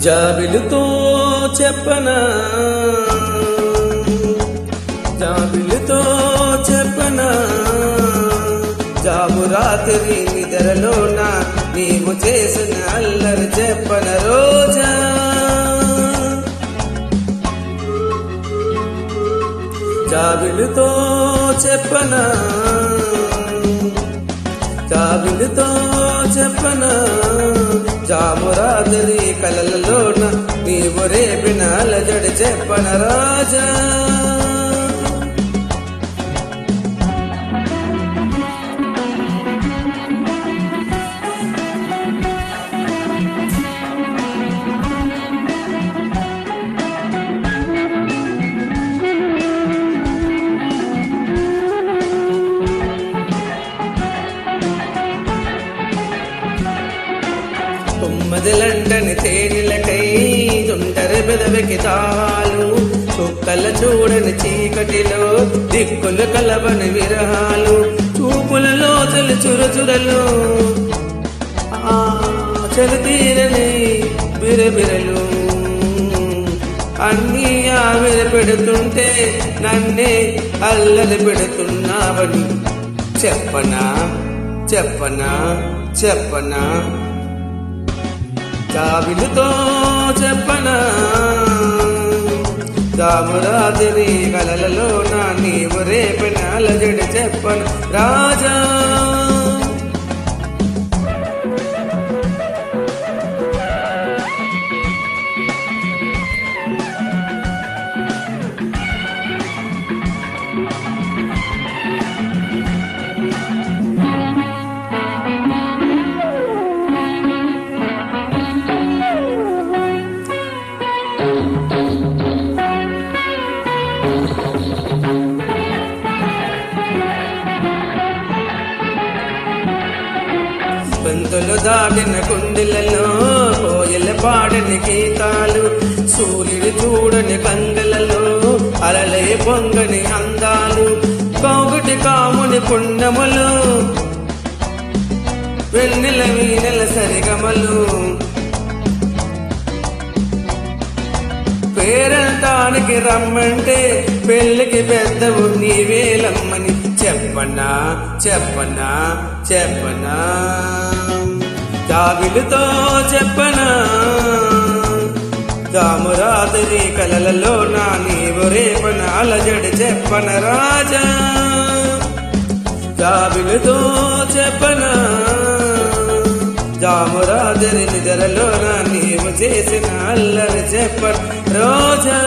జాబిలుతో చెప్పనా, జాబిలుతో చెప్పనా, జాబు రాత్రి నిద్రలోన నీవు చేసిన అల్లరి చెప్పన రోజా. జాబిలుతో చెప్పనా, జాబిలుతో చెప్పనా, జాము రాత్రి కలలలోన నీవు రేపిన అలజడి చెప్పన రాజా. లండని తేనెలకై తుంటరి బెదవికి తాలు, చుక్కల చూడని చీకటిలో దిక్కులు కలవని విరహాలు, చూపులలో చలి చురచురలు చలితీరని బిరబిరలు అన్నీ ఆవిరి పెడుతుంటే నన్నే అల్లరి పెడుతున్నావని చెప్పనా, చెప్పనా, చెప్పనా. జాబిలుతో చెప్పనా, జాము రాత్రి కలలలోన నీవు రేపిన అలజడి చెప్పన రాజా. బంతులు దాటిన కుండిలలో కోయల పాడని గీతాలు, సూర్యుడు చూడని కంగలలో అలలే పొంగని అందాలు, కోగుటి కాముని పుణ్యములు వెన్నెల వీనెల సరిగమలు, పేరంటానికి రమ్మంటే పెళ్లికి పెద్దవు నీవేలమ్మని చెప్పనా, చెప్పనా, చెప్పనా. జాబిలుతో చెప్పనా, జాము రాత్రి కలలలోన నీవు రేపన అలజడి చెప్పన రాజా. జాబిలుతో చెప్పనా, జాము రాత్రి నిద్రలోన నీవు చేసిన అల్లరి చెప్పన రోజా.